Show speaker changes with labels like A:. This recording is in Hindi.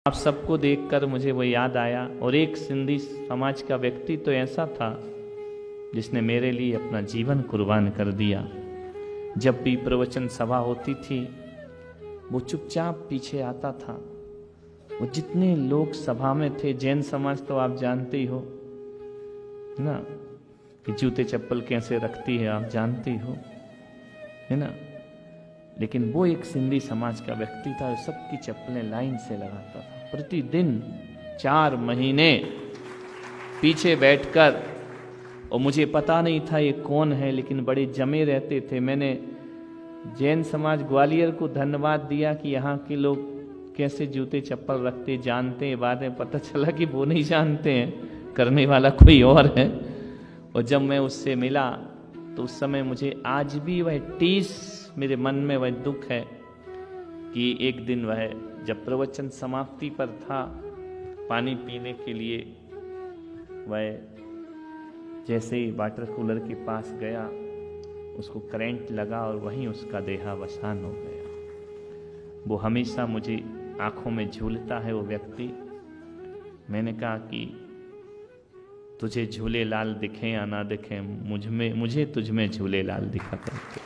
A: आप सबको देखकर मुझे वो याद आया। और एक सिंधी समाज का व्यक्ति तो ऐसा था जिसने मेरे लिए अपना जीवन कुर्बान कर दिया। जब भी प्रवचन सभा होती थी वो चुपचाप पीछे आता था। वो जितने लोग सभा में थे, जैन समाज तो आप जानते ही हो ना कि जूते चप्पल कैसे रखती है, आप जानते ही हो, है ना। लेकिन वो एक सिंधी समाज का व्यक्ति था जो सबकी चप्पलें लाइन से लगाता था। प्रतिदिन 4 महीने पीछे बैठकर, और मुझे पता नहीं था ये कौन है, लेकिन बड़े जमे रहते थे। मैंने जैन समाज ग्वालियर को धन्यवाद दिया कि यहाँ के लोग कैसे जूते चप्पल रखते जानते हैं। बाद में पता चला कि वो नहीं जानते हैं, करने वाला कोई और है। और जब मैं उससे मिला तो उस समय मुझे आज भी वह टीस मेरे मन में वह दुख है कि एक दिन वह जब प्रवचन समाप्ति पर था, पानी पीने के लिए वह जैसे ही वाटर कूलर के पास गया, उसको करंट लगा और वहीं उसका देहावसान हो गया। वो हमेशा मुझे आंखों में झूलता है वो व्यक्ति। मैंने कहा कि तुझे झूले लाल दिखे या ना दिखे, मुझे तुझ में झूले लाल दिखा करते।